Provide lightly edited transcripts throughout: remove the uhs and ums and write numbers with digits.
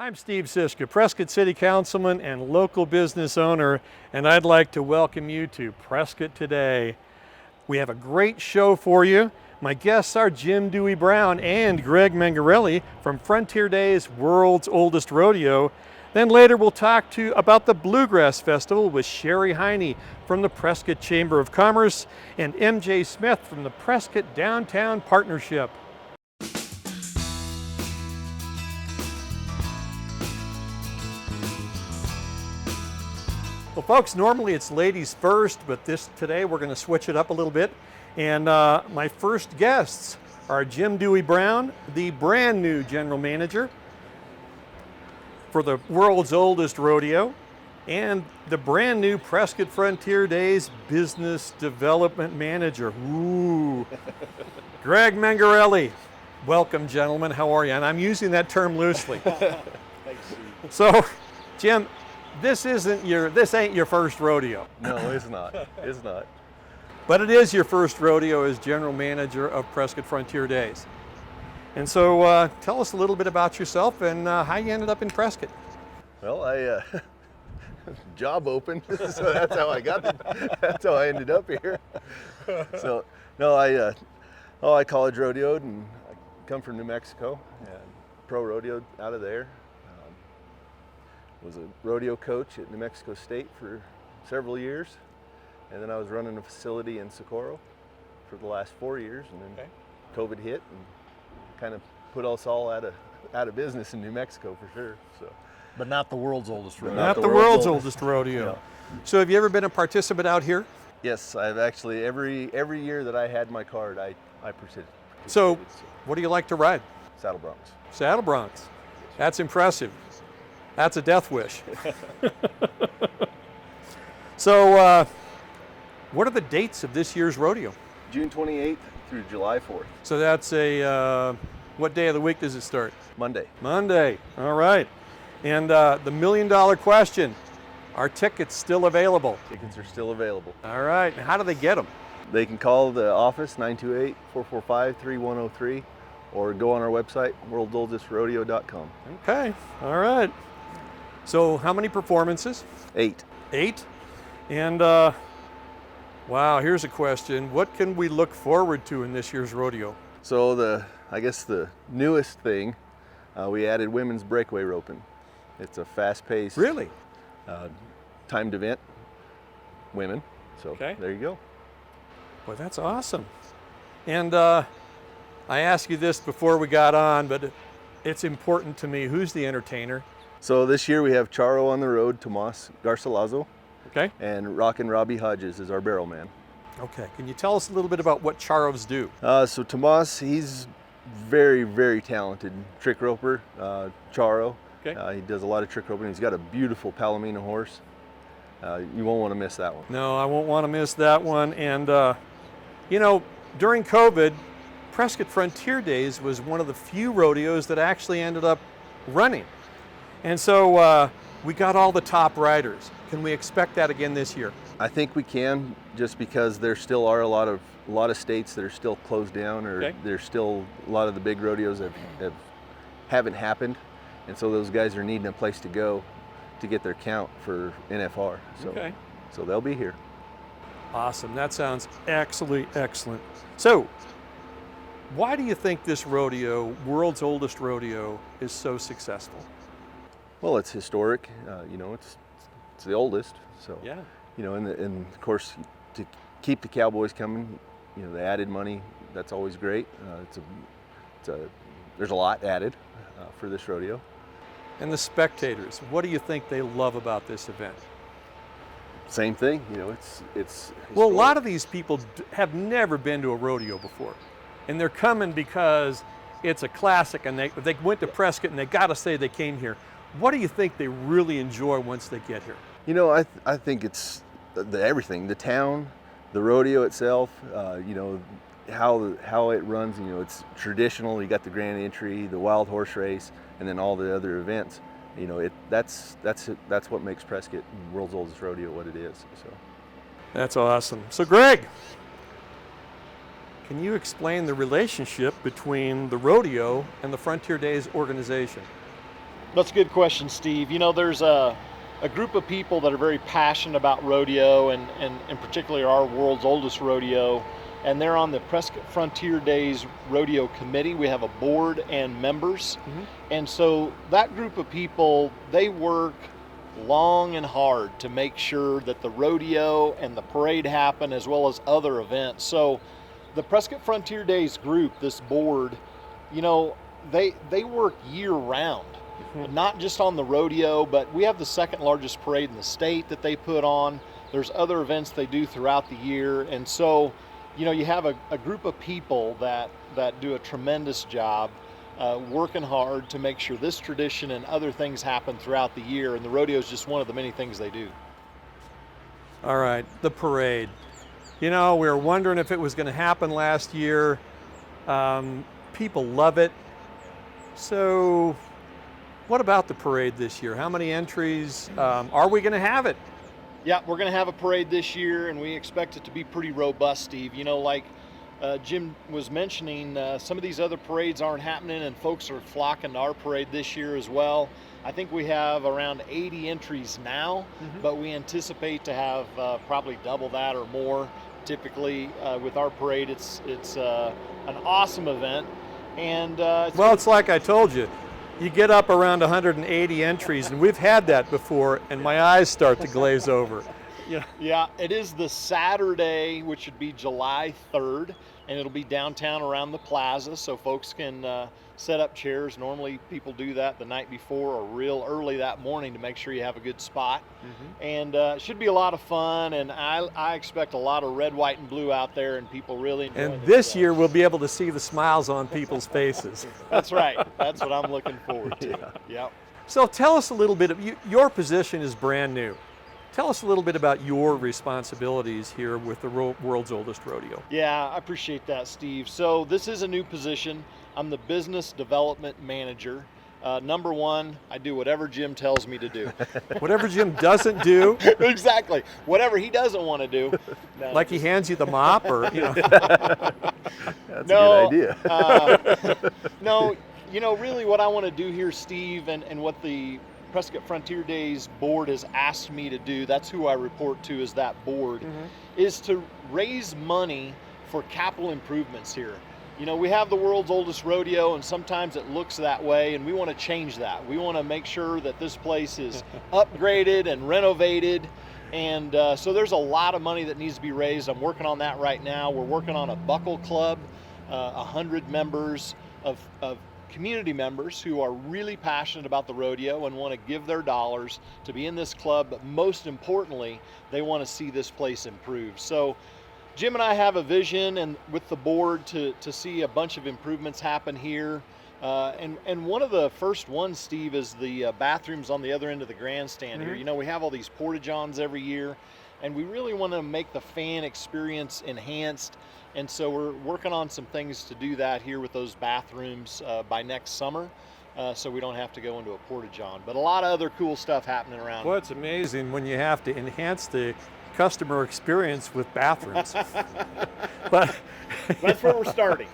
I'm Steve Siska, Prescott City Councilman and local business owner, and I'd like to welcome you to Prescott Today. We have a great show for you. My guests are Jim Dewey Brown and Greg Mangarelli from Frontier Days, World's Oldest Rodeo. Then later we'll talk to you about the Bluegrass Festival with Sherry Heine from the Prescott Chamber of Commerce and MJ Smith from the Prescott Downtown Partnership. Well, folks, normally it's ladies first, but today we're going to switch it up a little bit. And my first guests are Jim Dewey Brown, the brand new general manager for the World's Oldest Rodeo, and the brand new Prescott Frontier Days business development manager. Ooh, Greg Mangarelli. Welcome, gentlemen. How are you? And I'm using that term loosely. Thanks, Steve. So, Jim, this ain't your first rodeo. No, it's not. It's not. But it is your first rodeo as general manager of Prescott Frontier Days. And so tell us a little bit about yourself and how you ended up in Prescott. Well, I job open, so that's how I got it. That's how I ended up here. So, no, I college rodeoed, and I come from New Mexico and pro rodeoed out of there. Was a rodeo coach at New Mexico State for several years, and then I was running a facility in Socorro for the last 4 years, and then COVID hit and kind of put us all out of business in New Mexico for sure. So, but not the world's oldest rodeo. Not the world's oldest rodeo. No. So have you ever been a participant out here? Yes, I've actually every year that I had my card, I participated. So what do you like to ride? Saddle broncs. Saddle broncs. That's impressive. That's a death wish. So what are the dates of this year's rodeo? June 28th through July 4th. So that's what day of the week does it start? Monday. Monday, all right. And the $1 million question, are tickets still available? Tickets are still available. All right, and how do they get them? They can call the office, 928-445-3103, or go on our website, worldsoldestrodeo.com. Okay, all right. So how many performances? 8. 8? And wow, here's a question. What can we look forward to in this year's rodeo? So I guess the newest thing, we added women's breakaway roping. It's a fast-paced, Really? timed event, women. So there you go. Well, that's awesome. And I asked you this before we got on, but it's important to me. Who's the entertainer? So this year we have Charo on the road, Tomas Garcilazo, Okay. and Rockin' Robbie Hodges is our barrel man. Okay. Can you tell us a little bit about what Charos do? So Tomas, he's very, very talented trick roper, Charo. Okay. He does a lot of trick roping. He's got a beautiful Palomino horse. You won't want to miss that one. No, I won't want to miss that one. And, you know, during COVID, Prescott Frontier Days was one of the few rodeos that actually ended up running. And so we got all the top riders. Can we expect that again this year? I think we can, just because there still are a lot of states that are still closed down, or there's still a lot of the big rodeos haven't happened, and so those guys are needing a place to go to get their count for NFR. So they'll be here. Awesome. That sounds absolutely excellent. So why do you think this rodeo, World's Oldest Rodeo, is so successful? Well, it's historic. You know, it's the oldest. So Yeah. you know, and of course, to keep the cowboys coming, you know, they added money. That's always great. There's a lot added for this rodeo. And the spectators, what do you think they love about this event? Same thing. You know, it's Well, a historic. lot of these people have never been to a rodeo before, and they're coming because it's a classic, and they went to Prescott, and they got to say they came here. What do you think they really enjoy once they get here? You know, I think it's everything. The town, the rodeo itself. You know, how it runs. You know, it's traditional. You got the grand entry, the wild horse race, and then all the other events. You know, that's what makes Prescott World's Oldest Rodeo what it is. So. That's awesome. So, Greg, can you explain the relationship between the rodeo and the Frontier Days organization? That's a good question, Steve. You know, there's a group of people that are very passionate about rodeo and particularly our world's oldest rodeo. And they're on the Prescott Frontier Days Rodeo Committee. We have a board and members. And so that group of people, they work long and hard to make sure that the rodeo and the parade happen as well as other events. So the Prescott Frontier Days group, this board, you know, they work year round. Not just on the rodeo, but we have the second largest parade in the state that they put on. There's other events they do throughout the year. And so, you know, you have a group of people that do a tremendous job working hard to make sure this tradition and other things happen throughout the year. And the rodeo is just one of the many things they do. All right, the parade. You know, we were wondering if it was going to happen last year. People love it. So what about the parade this year? How many entries? Are we going to have it? Yeah, we're going to have a parade this year, and we expect it to be pretty robust, Steve. You know, like Jim was mentioning, some of these other parades aren't happening, and folks are flocking to our parade this year as well. I think we have around 80 entries now, but we anticipate to have probably double that or more. Typically, with our parade, it's an awesome event. And it's like I told you. You get up around 180 entries, and we've had that before, and my eyes start to glaze over. Yeah, it is the Saturday, which would be July 3rd, and it'll be downtown around the plaza, so folks can set up chairs. Normally people do that the night before or real early that morning to make sure you have a good spot. And it should be a lot of fun, and I expect a lot of red, white, and blue out there, and people really enjoy And this year we'll be able to see the smiles on people's faces. That's right. That's what I'm looking forward to. Yep. So tell us a little bit of your position is brand new. Tell us a little bit about your responsibilities here with the world's oldest rodeo. Yeah, I appreciate that, Steve. So this is a new position. I'm the business development manager. Number one, I do whatever Jim tells me to do. Whatever Jim doesn't do. Exactly. Whatever he doesn't want to do. No, like he hands you the mop, or That's a good idea. No, you know, really what I want to do here, Steve, and what the Prescott Frontier Days board has asked me to do, that's who I report to, is that board, is to raise money for capital improvements here. You know, we have the world's oldest rodeo, and sometimes it looks that way, and we want to change that. We want to make sure that this place is upgraded and renovated, and so there's a lot of money that needs to be raised. I'm working on that right now. We're working on a buckle club, 100 members of community members who are really passionate about the rodeo and want to give their dollars to be in this club, but most importantly, they want to see this place improved. So Jim and I have a vision, and with the board, to see a bunch of improvements happen here. And one of the first ones, Steve, is the bathrooms on the other end of the grandstand here. You know, we have all these porta-johns every year, and we really want to make the fan experience enhanced. And so we're working on some things to do that here with those bathrooms by next summer, so we don't have to go into a porta-john. But a lot of other cool stuff happening around. Well, it's amazing when you have to enhance the customer experience with bathrooms. But that's where we're starting.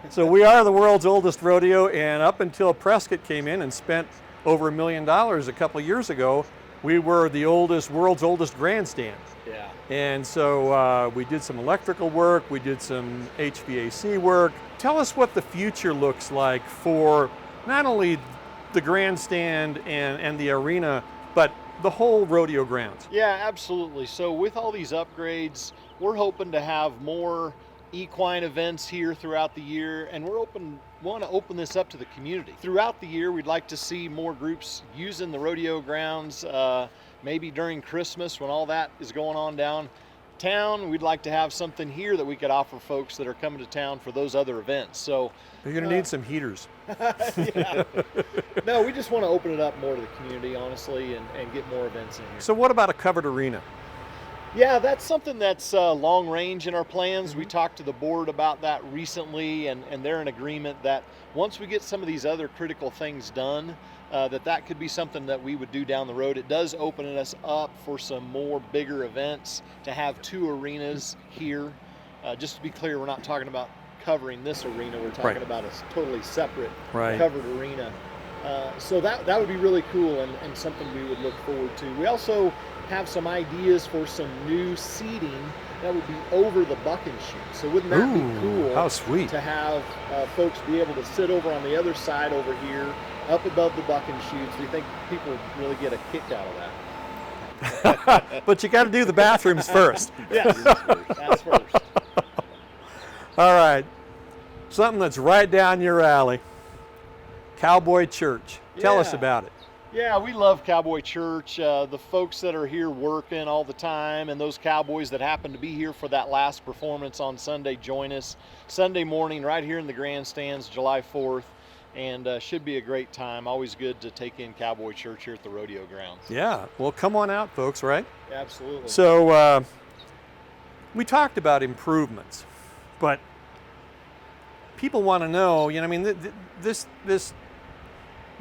So we are the world's oldest rodeo, and up until Prescott came in and spent over $1 million a couple of years ago, we were the world's oldest grandstand. Yeah. And so we did some electrical work, we did some HVAC work. Tell us what the future looks like for not only the grandstand and the arena, but the whole rodeo grounds. Yeah, absolutely. So with all these upgrades, we're hoping to have more equine events here throughout the year, and want to open this up to the community. Throughout the year, we'd like to see more groups using the rodeo grounds, maybe during Christmas when all that is going on downtown. We'd like to have something here that we could offer folks that are coming to town for those other events. So you're going to need some heaters. Yeah. No, we just want to open it up more to the community, honestly, and get more events in here. So what about a covered arena? Yeah, that's something that's long range in our plans. We talked to the board about that recently, and they're in agreement that once we get some of these other critical things done, that could be something that we would do down the road. It does open us up for some more bigger events to have 2 arenas here. Just to be clear, we're not talking about covering this arena. We're talking about a totally separate covered arena. So that would be really cool and something we would look forward to. We also have some ideas for some new seating that would be over the buck and shoot. So wouldn't that be cool? How sweet. To have folks be able to sit over on the other side over here, up above the buck and shoots. We think people would really get a kick out of that. But you got to do the bathrooms first. Yes, that's first. All right, something that's right down your alley. Cowboy Church. Tell us Yeah. about it. Yeah, we love Cowboy Church. The folks that are here working all the time, and those cowboys that happen to be here for that last performance on Sunday, join us Sunday morning right here in the grandstands, July 4th, and should be a great time. Always good to take in Cowboy Church here at the rodeo grounds. Yeah, well, come on out, folks, right? Absolutely. So we talked about improvements, but people want to know, I mean, this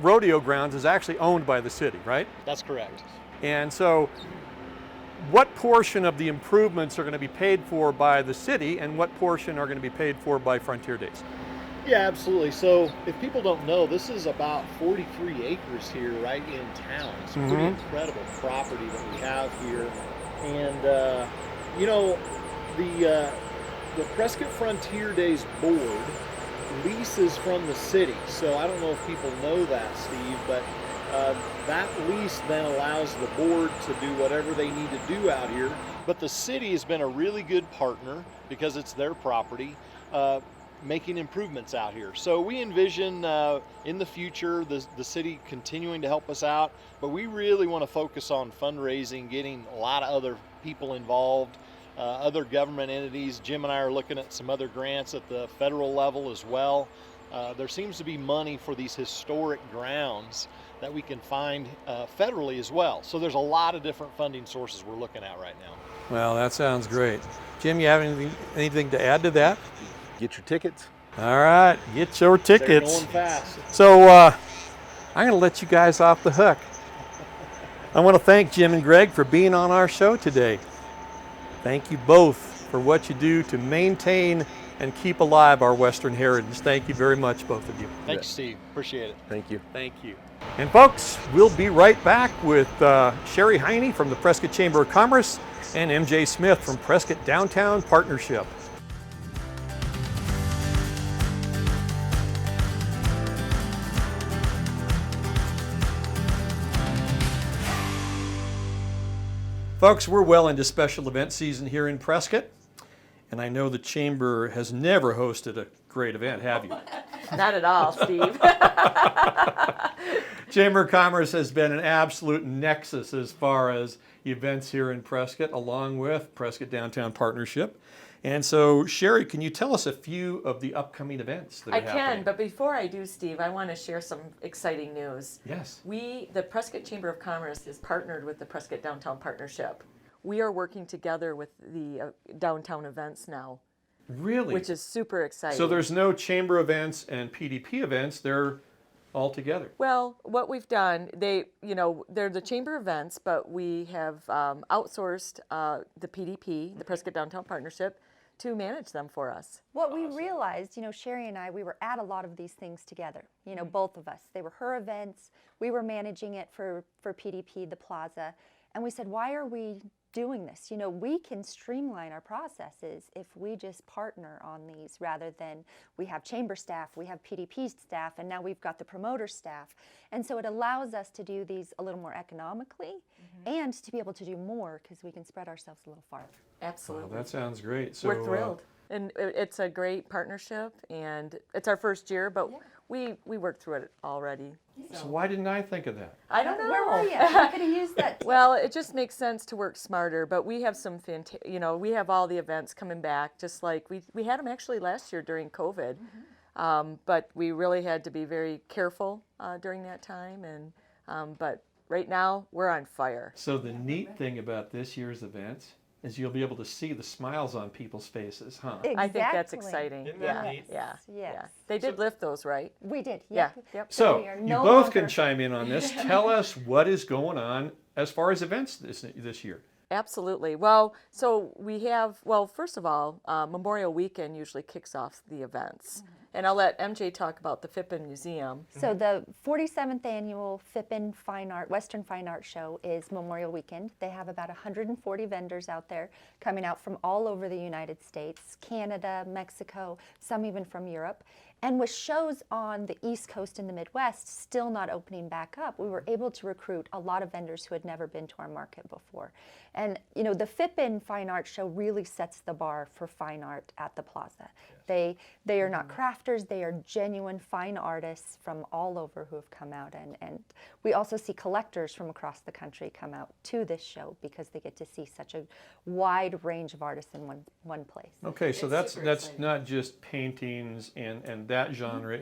rodeo grounds is actually owned by the city, right? That's correct. And so what portion of the improvements are going to be paid for by the city and what portion are going to be paid for by Frontier Days? Yeah, absolutely. So if people don't know, this is about 43 acres here right in town. It's a pretty incredible property that we have here. And, the Prescott Frontier Days board leases from the city. So I don't know if people know that, Steve, but that lease then allows the board to do whatever they need to do out here. But the city has been a really good partner because it's their property, making improvements out here. So we envision in the future the city continuing to help us out, but we really want to focus on fundraising, getting a lot of other people involved. Other government entities. Jim and I are looking at some other grants at the federal level as well. There seems to be money for these historic grounds that we can find federally as well. So there's a lot of different funding sources we're looking at right now. Well, that sounds great. Jim, you have anything to add to that? Get your tickets. All right, get your They're tickets. going fast. So I'm going to let you guys off the hook. I want to thank Jim and Greg for being on our show today. Thank you both for what you do to maintain and keep alive our Western heritage. Thank you very much, both of you. Thanks, Steve. Appreciate it. Thank you. Thank you. And folks, we'll be right back with Sherry Heine from the Prescott Chamber of Commerce and MJ Smith from Prescott Downtown Partnership. Folks, we're well into special event season here in Prescott, and I know the Chamber has never hosted a great event, have you? Not at all, Steve. Chamber of Commerce has been an absolute nexus as far as events here in Prescott, along with Prescott Downtown Partnership. And so, Sherry, can you tell us a few of the upcoming events that are I happening? can, but before I do, Steve, I want to share some exciting news. Yes. The Prescott Chamber of Commerce is partnered with the Prescott Downtown Partnership. We are working together with the downtown events now, Really? which is super exciting. So there's no chamber events and PDP events, they're all together. Well, what we've done, they're the chamber events, but we have outsourced the PDP, the Prescott Downtown Partnership, to manage them for us. What we realized, Sherry and I, we were at a lot of these things together, both of us. They were her events, we were managing it for PDP, the plaza, and we said, why are we doing this? We can streamline our processes if we just partner on these rather than we have chamber staff, we have PDP staff, and now we've got the promoter staff. And so it allows us to do these a little more economically and to be able to do more because we can spread ourselves a little farther. Absolutely. Well, that sounds great. So, We're thrilled. And it's a great partnership, and it's our first year, but we worked through it already. So why didn't I think of that? I don't know. Where were you? You could have used that. Well, it just makes sense to work smarter, but we have some we have all the events coming back, just like we had them actually last year during COVID, but we really had to be very careful during that time, and but right now we're on fire. So the neat thing about this year's events is you'll be able to see the smiles on people's faces, huh? Exactly. I think that's exciting. Isn't that Yeah, neat? yeah, Yes. yeah. They did lift those, right? We did. Yeah, Yep. yep. So we are you no both can longer- chime in on this. Tell us what is going on as far as events this year. Absolutely. Well, so we have, first of all, Memorial Weekend usually kicks off the events. And I'll let MJ talk about the Phippen Museum. So the 47th annual Phippen Western Fine Art Show is Memorial Weekend. They have about 140 vendors out there coming out from all over the United States, Canada, Mexico, some even from Europe. And with shows on the East Coast and the Midwest still not opening back up, we were able to recruit a lot of vendors who had never been to our market before. And you know, the Phippen Fine Art Show really sets the bar for fine art at the plaza. Yes. They are not crafters, they are genuine fine artists from all over who have come out. And we also see collectors from across the country come out to this show because they get to see such a wide range of artists in one place. Okay, so It's that's super not just paintings and that genre.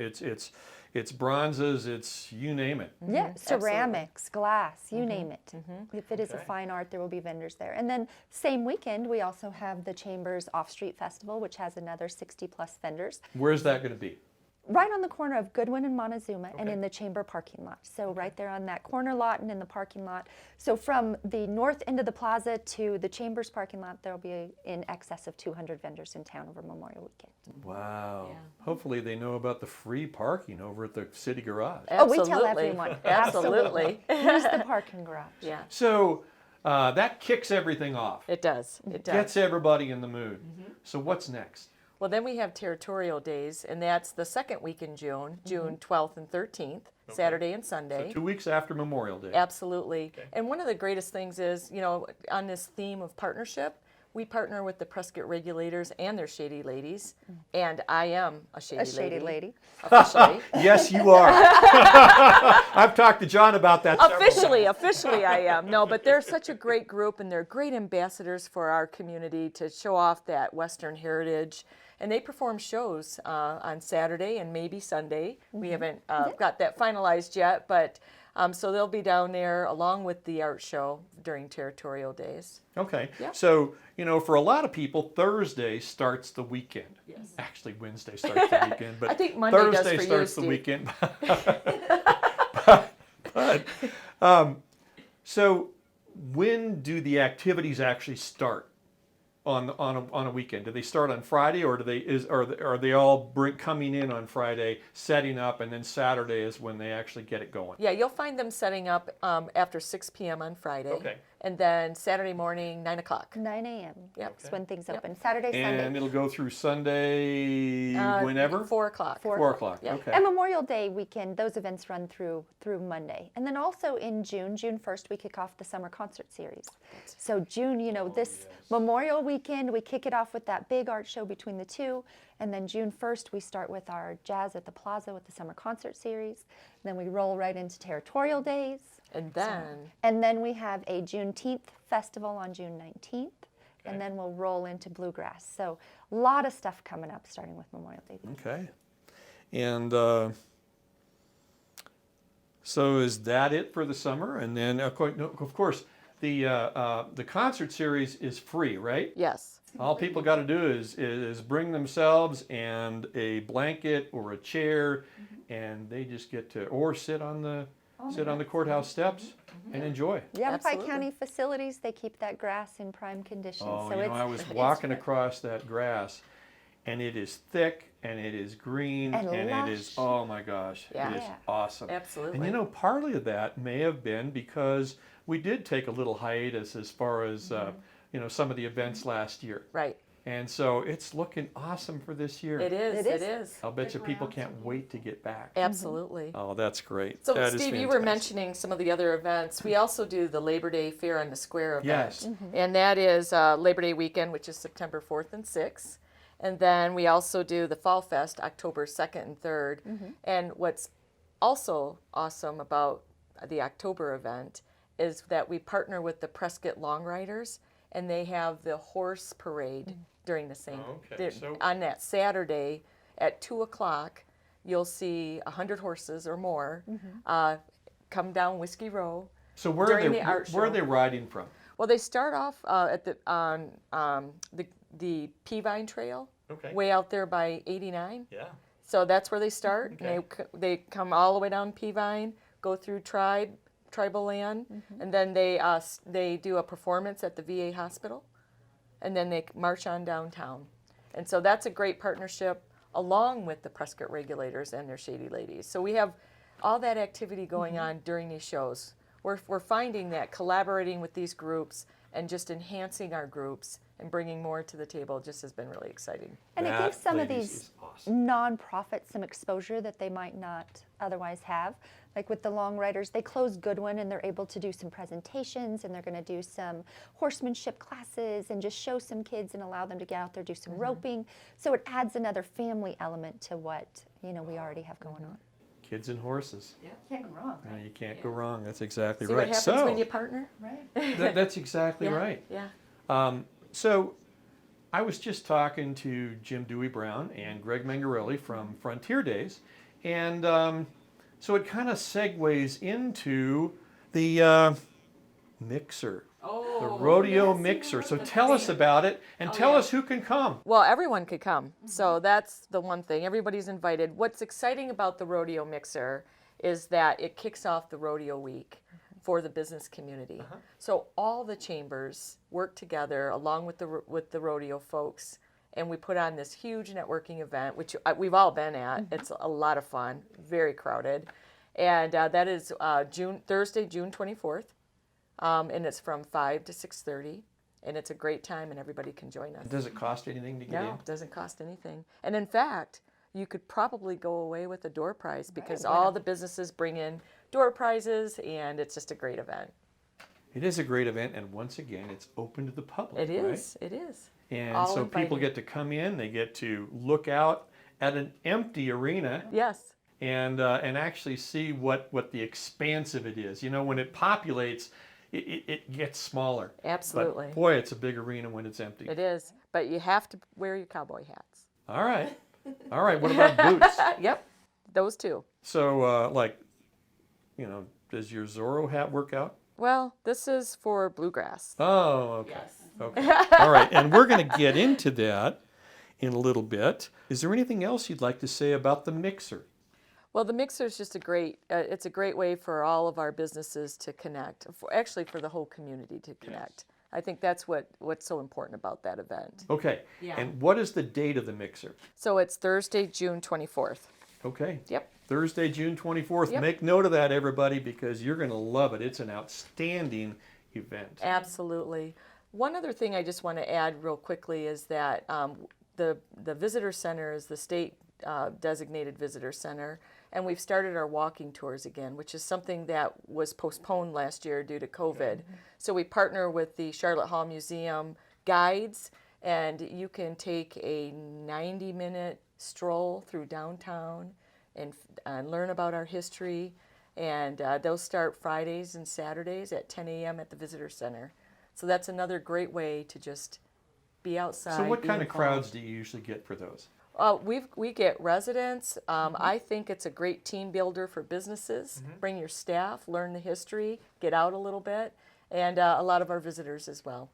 It's bronzes. It's you name it. Yeah, ceramics, glass, you name it. If it is a Okay. fine art, there will be vendors there. And then same weekend, we also have the Chamber's Off-Street Festival, which has another 60 plus vendors. Where's that going to be? Right on the corner of Goodwin and Montezuma and Okay. in the Chamber parking lot. So right there on that corner lot and in the parking lot. So from the north end of the plaza to the Chamber's parking lot, there will be in excess of 200 vendors in town over Memorial Weekend. Wow. Yeah. Hopefully they know about the free parking over at the city garage. Oh, we tell Absolutely. everyone. Absolutely. Use the parking garage. Yeah, So that kicks everything off. it does. It does. Gets everybody in the mood. So what's next? Well, then we have Territorial Days, and that's the second week in June, June 12th and 13th, Saturday and Sunday. So 2 weeks after Memorial Day. Absolutely. And one of the greatest things is, you know, on this theme of partnership, we partner with the Prescott regulators and their shady ladies, and I am a shady, A shady lady. officially. Yes, you are. I've talked to John about that. several Officially I am. No, but they're such a great group, and they're great ambassadors for our community to show off that Western heritage. And they perform shows on Saturday and maybe Sunday. We haven't got that finalized yet, but so they'll be down there along with the art show during Territorial Days. Okay. Yep. So, you know, for a lot of people, Thursday starts the weekend. Yes. Actually, Wednesday starts the weekend, but I think Monday does Thursday for you, starts the Steve. weekend. So when do the activities actually start on a weekend? Do they start on Friday, or are they all coming in on Friday, setting up, and then Saturday is when they actually get it going? Yeah, you'll find them setting up after 6 p.m. on Friday. Okay. And then Saturday morning, 9 o'clock. 9 a.m. Yep. Is when things Yep. open. Saturday, And Sunday. it'll go through Sunday whenever? 4 o'clock. 4 o'clock. Yeah. Okay. And Memorial Day weekend, those events run through Monday. And then also in June 1st, we kick off the summer concert series. So June, you know, this Memorial weekend, we kick it off with that big art show between the two. And then June 1st, we start with our Jazz at the Plaza with the summer concert series. Then we roll right into Territorial Days. And then we have a Juneteenth festival on June 19th. And then we'll roll into Bluegrass. So a lot of stuff coming up starting with Memorial Day. Okay. And so is that it for the summer? And then, of course, the concert series is free, right? yes. All people got to do is bring themselves and a blanket or a chair, and they just get to sit on the courthouse steps and enjoy. Yavapai Absolutely. County facilities, they keep that grass in prime condition. Oh, so you know, I was walking it's- across that grass, and it is thick, and it is green, And it is, lush. oh my gosh, Yeah. it is Yeah. awesome. Absolutely. And you know, partly of that may have been because we did take a little hiatus as far as, you know, some of the events last year. Right. And so it's looking awesome for this year. It is. It It is. is. I'll bet you people can't wait to get back. Absolutely. Oh, that's great. So, That is Steve, you were fantastic. mentioning some of the other events. We also do the Labor Day Fair on the Square event. Yes. And that is Labor Day weekend, which is September 4th and 6th. And then we also do the Fall Fest, October 2nd and 3rd. And what's also awesome about the October event is that we partner with the Prescott Long Riders, and they have the horse parade during the same. Okay, so- on that Saturday at 2 o'clock, you'll see 100 horses or more come down Whiskey Row. So where during the art where are show. they riding from? Well, they start off at the Peavine Trail, Okay. way out there by 89. Yeah. So that's where they start. Okay. And they come all the way down Peavine, go through tribal land, and then they do a performance at the VA hospital, and then they march on downtown. And so that's a great partnership. along with the Prescott Regulators and their Shady Ladies. So we have all that activity going on during these shows. We're finding that collaborating with these groups and just enhancing our groups and bringing more to the table just has been really exciting. And it That, gives some of ladies, these is awesome. nonprofits some exposure that they might not otherwise have. Like with the Long Riders, they close Goodwin and they're able to do some presentations, and they're going to do some horsemanship classes and just show some kids and allow them to get out there, do some roping. So it adds another family element to what, you know, we already have going on. Kids and horses. Can't go wrong. You can't go wrong. That's exactly See right. what happens So when you partner? Right. that's exactly Yeah, right. Yeah. So I was just talking to Jim Dewey Brown and Greg Mangarelli from Frontier Days, and so it kind of segues into the mixer, the rodeo mixer. So tell us about it, and tell us who can come. Well, everyone could come. So that's the one thing. Everybody's invited. What's exciting about the rodeo mixer is that it kicks off the rodeo week for the business community. So all the chambers work together along with the rodeo folks, and we put on this huge networking event, which we've all been at. It's a lot of fun, very crowded, and that is Thursday, June 24th, and it's from 5 to 6:30. And it's a great time, and everybody can join us. Does it cost anything to get No, in? it doesn't cost anything. And in fact, you could probably go away with a door prize because all the businesses bring in door prizes, and it's just a great event. It is a great event, and once again, it's open to the public. It right? is. It is. And All so people invited. get to come in, they get to look out at an empty arena Yes. and actually see what the expanse of it is. You know, when it populates, it gets smaller. Absolutely. But boy, it's a big arena when it's empty. It is. But you have to wear your cowboy hats. All right. All right. What about boots? Yep. Those two. So, does your Zorro hat work out? Well, this is for bluegrass. Oh, okay. Yes. Okay. All right. And we're going to get into that in a little bit. Is there anything else you'd like to say about the mixer? Well, the mixer is just it's a great way for all of our businesses to connect, actually for the whole community to connect. I think that's what's so important about that event. Okay. Yeah. And what is the date of the mixer? So it's Thursday, June 24th. Okay. Yep. Thursday, June 24th. Yep. Make note of that, everybody, because you're going to love it. It's an outstanding event. Absolutely. One other thing I just want to add real quickly is that the visitor center is the state designated visitor center, and we've started our walking tours again, which is something that was postponed last year due to COVID. So we partner with the Charlotte Hall Museum guides, and you can take a 90-minute stroll through downtown and learn about our history. And those start Fridays and Saturdays at 10 a.m. at the visitor center. So that's another great way to just be outside. So what be kind of involved. crowds do you usually get for those? We get residents. I think it's a great team builder for businesses. Bring your staff, learn the history, get out a little bit, and a lot of our visitors as well.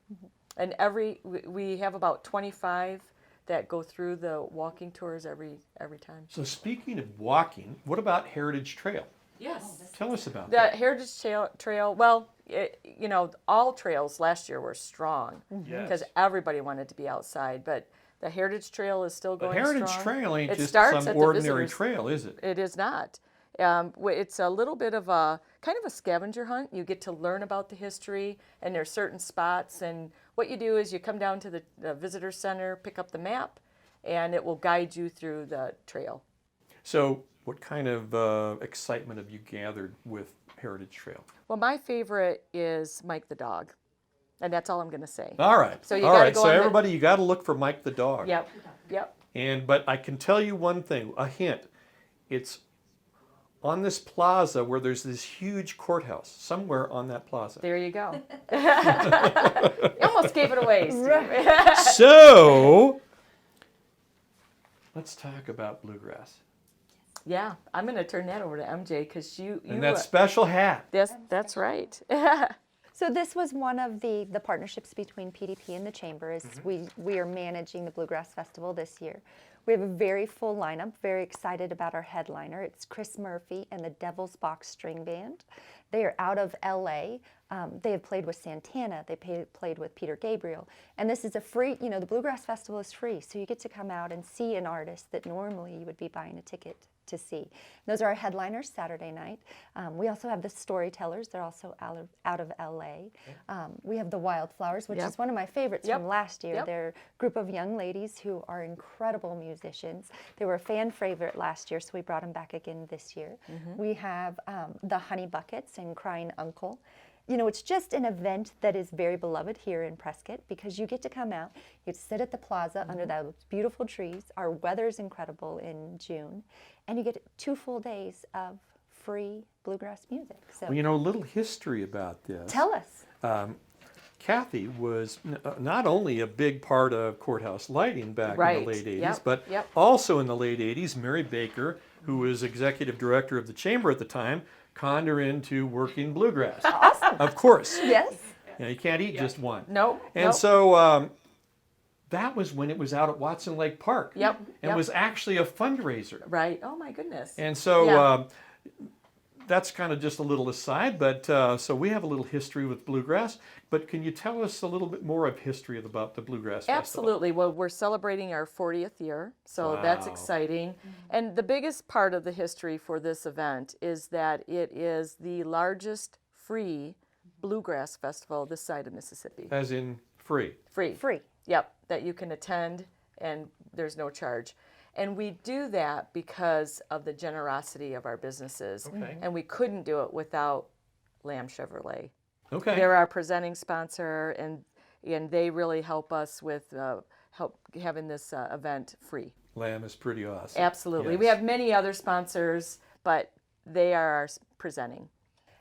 And we have about 25 that go through the walking tours every time. So speaking of walking, what about Heritage Trail? Yes. Tell us about The that. Heritage Trail, well, all trails last year were strong because Yes. everybody wanted to be outside, but the Heritage Trail is still But going Heritage strong. Trail ain't It just starts some at the ordinary visitors. trail, is it? It is not. It's a little bit of a kind of a scavenger hunt. You get to learn about the history, and there's certain spots. And what you do is you come down to the visitor center, pick up the map, and it will guide you through the trail. So what kind of excitement have you gathered with Heritage Trail? Well, my favorite is Mike the dog, and that's all I'm going to say. All right. So you All gotta right. go So on the- everybody, you got to look for Mike the dog. Yep. But I can tell you one thing, a hint. It's on this plaza where there's this huge courthouse, somewhere on that plaza. There you go. You almost gave it away, Steve. So let's talk about bluegrass. Yeah, I'm going to turn that over to MJ because you And that special hat. that's right. So this was one of the partnerships between PDP and the Chamber. Is we are managing the Bluegrass Festival this year. We have a very full lineup, very excited about our headliner. It's Chris Murphy and the Devil's Box String Band. They are out of LA. They have played with Santana, they played with Peter Gabriel. And this is a free, the Bluegrass Festival is free, so you get to come out and see an artist that normally you would be buying a ticket to see. Those are our headliners Saturday night. We also have the Storytellers, they're also out of LA. We have the Wildflowers, which is one of my favorites from last year. They're a group of young ladies who are incredible musicians. They were a fan favorite last year, so we brought them back again this year. We have the Honey Buckets and Crying Uncle. It's just an event that is very beloved here in Prescott because you get to come out, you get to sit at the plaza under those beautiful trees. Our weather is incredible in June, and you get 2 full days of free bluegrass music. So, Well, a little history about this. tell us. Kathy was not only a big part of courthouse lighting back in Right. the late 80s, Yep. but Yep. also in the late 80s, Mary Baker, who was executive director of the chamber at the time, conned her into working bluegrass. Awesome. Of course. Yes. You can't eat just one. Nope. And so that was when it was out at Watson Lake Park. Yep. And was actually a fundraiser. Right. Oh my goodness. And so Yeah. that's kind of just a little aside, but so we have a little history with bluegrass. But can you tell us a little bit more of history about the Bluegrass Festival? Absolutely. Well, we're celebrating our 40th year, so that's Wow. exciting. And the biggest part of the history for this event is that it is the largest free bluegrass festival this side of Mississippi. As in free. Free. Free. Yep, that you can attend and there's no charge. And we do that because of the generosity of our businesses. Okay. And we couldn't do it without Lamb Chevrolet. Okay. They're our presenting sponsor, and they really help us with help having this event free. Lamb is pretty awesome. Absolutely. We Yes. have many other sponsors, but they are our presenting.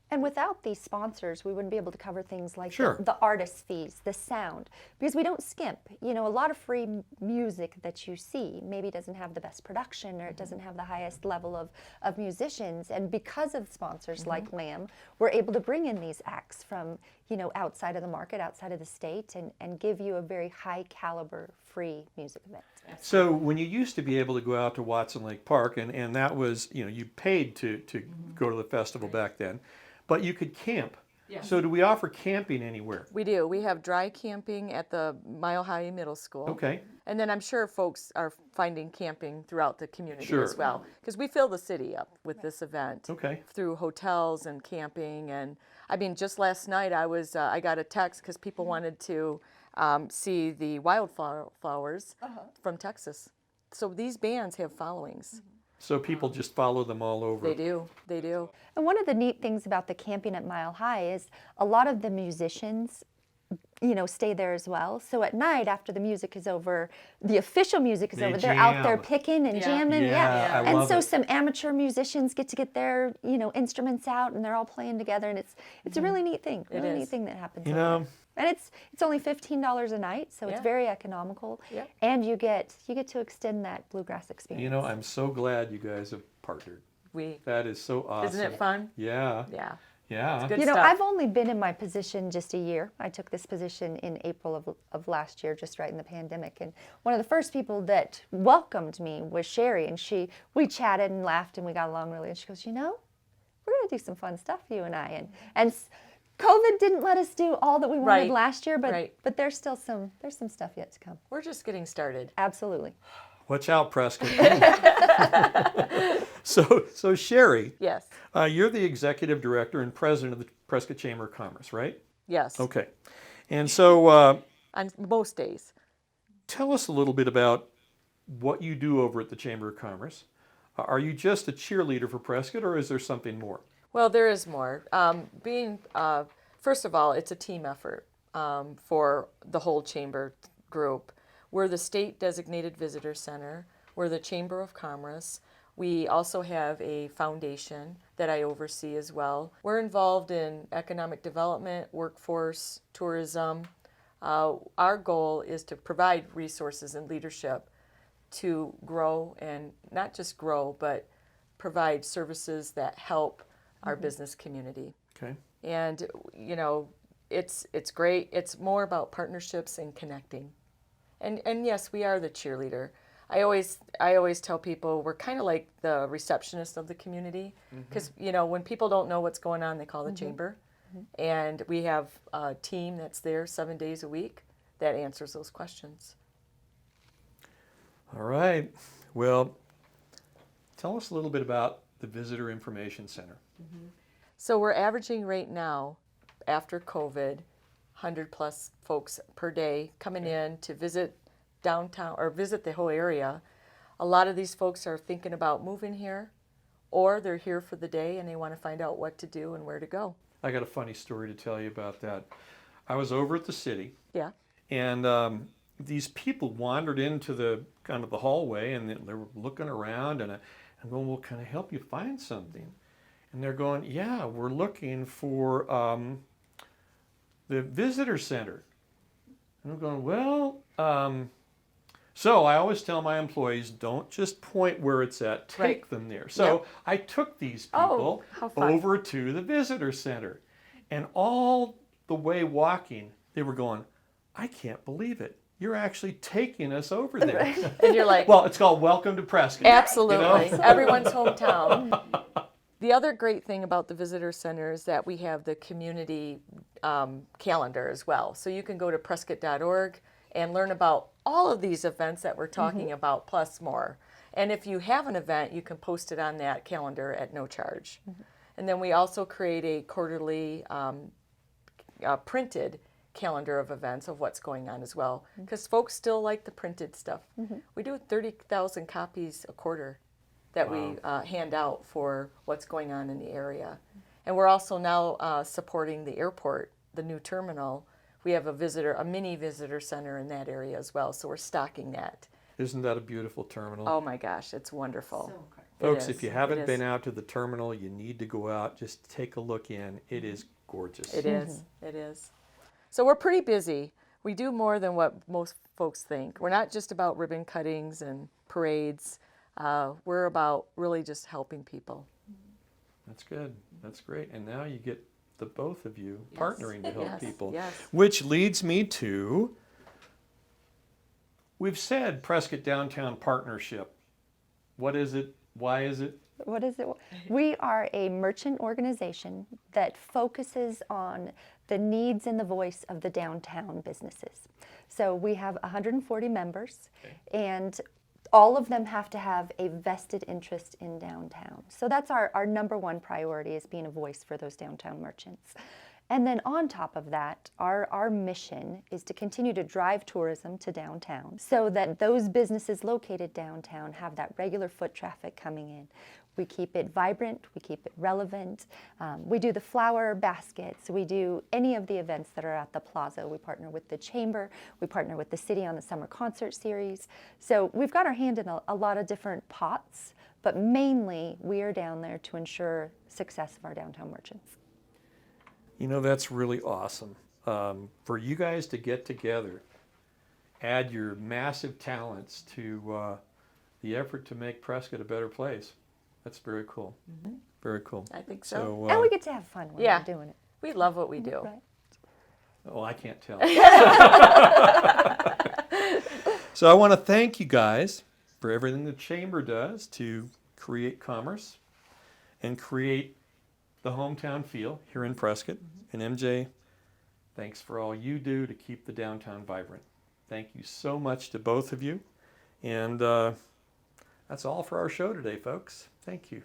And without these sponsors, we wouldn't be able to cover things like Sure. the artist fees, the sound, because we don't skimp. A lot of free music that you see maybe doesn't have the best production or it doesn't have the highest level of musicians. And because of sponsors like Lamb, we're able to bring in these acts from, outside of the market, outside of the state, and give you a very high caliber free music event. So when you used to be able to go out to Watson Lake Park, and that was, you paid to go to the festival back then, but you could camp. Yes. So do we offer camping anywhere? We do. We have dry camping at the Mile High Middle School. Okay. And then I'm sure folks are finding camping throughout the community Sure. as well, because we fill the city up with this event. Okay. Through hotels and camping. And I mean, just last night I got a text because people wanted to see the Wildflowers from Texas. So these bands have followings. So people just follow them all over. They do. They do. And one of the neat things about the camping at Mile High is a lot of the musicians, stay there as well. So at night, after the music is over, the official music is They over, they're out there jam. picking and Yeah. jamming. Yeah, I And love so it. some amateur musicians get to get their, instruments out and they're all playing together, and it's a really neat thing. It Really is. neat thing that happens. You over know, there. And it's only $15 a night, so it's Yeah. very economical. Yeah. And you get to extend that bluegrass experience. I'm so glad you guys have partnered. That is so awesome. Isn't it fun? Yeah. Yeah. Yeah. Good You know, stuff. I've only been in my position just a year. I took this position in April of last year, just right in the pandemic. And one of the first people that welcomed me was Sherry. And we chatted and laughed and we got along really. And she goes, we're going to do some fun stuff, you and I. And COVID didn't let us do all that we wanted Right. last year, but Right. but there's some stuff yet to come. We're just getting started. Absolutely. Watch out, Prescott. So Sherry, Yes. you're the executive director and president of the Prescott Chamber of Commerce, right? Yes. Okay. And so On most days. tell us a little bit about what you do over at the Chamber of Commerce. Are you just a cheerleader for Prescott, or is there something more? Well, there is more. First of all, it's a team effort for the whole chamber group. We're the state designated visitor center. We're the Chamber of Commerce. We also have a foundation that I oversee as well. We're involved in economic development, workforce, tourism. Our goal is to provide resources and leadership to grow, and not just grow, but provide services that help our business community. Okay. And it's great. It's more about partnerships and connecting. And yes, we are the cheerleader. I always tell people we're kind of like the receptionist of the community, because you know, when people don't know what's going on, they call the chamber, and we have a team that's there 7 days a week that answers those questions. All right. Well, tell us a little bit about the Visitor Information Center. So we're averaging right now, after COVID, 100 plus folks per day coming in to visit downtown or visit the whole area. A lot of these folks are thinking about moving here, or they're here for the day and they want to find out what to do and where to go. I got a funny story to tell you about that. I was over at the city, Yeah. and these people wandered into the kind of the hallway, and they were looking around, and I'm going, well, can I help you find something? And they're going, yeah, we're looking for the visitor center. And I'm going, well, so I always tell my employees, don't just point where it's at, take them there. So I took these people over to the visitor center, and all the way walking, they were going, I can't believe it. You're actually taking us over there. And you're like, well, it's called Welcome to Prescott. absolutely. You know? Everyone's hometown. The other great thing about the visitor center is that we have the community calendar as well. So you can go to prescott.org and learn about all of these events that we're talking about, plus more. And if you have an event, you can post it on that calendar at no charge. And then we also create a quarterly printed calendar of events of what's going on as well, because folks still like the printed stuff. We do 30,000 copies a quarter that we hand out for what's going on in the area. And we're also now supporting the airport, the new terminal. We have a mini visitor center in that area as well, so we're stocking that. Isn't that a beautiful terminal? Oh my gosh, it's wonderful. Folks, if you haven't been out to the terminal, you need to go out. Just take a look in. It is gorgeous. It is. It is. So we're pretty busy. We do more than what most folks think. We're not just about ribbon cuttings and parades. We're about really just helping people. That's good. That's great. And now you get the both of you partnering to help people. Yes. Which leads me to, we've said Prescott Downtown Partnership. What is it? Why is it? What is it? We are a merchant organization that focuses on the needs and the voice of the downtown businesses. So we have 140 members, and all of them have to have a vested interest in downtown. So that's our number one priority, is being a voice for those downtown merchants. And then on top of that, our mission is to continue to drive tourism to downtown so that those businesses located downtown have that regular foot traffic coming in. We keep it vibrant, we keep it relevant. We do the flower baskets, we do any of the events that are at the plaza. We partner with the chamber, we partner with the city on the summer concert series. So we've got our hand in a lot of different pots, but mainly we are down there to ensure success of our downtown merchants. You know, that's really awesome. For you guys to get together, add your massive talents to the effort to make Prescott a better place. That's very cool. Very cool. I think so. And we get to have fun when we're doing it. We love what we do. Right. Oh, I can't tell. So I want to thank you guys for everything the Chamber does to create commerce and create the hometown feel here in Prescott. And MJ, thanks for all you do to keep the downtown vibrant. Thank you so much to both of you. And that's all for our show today, folks. Thank you.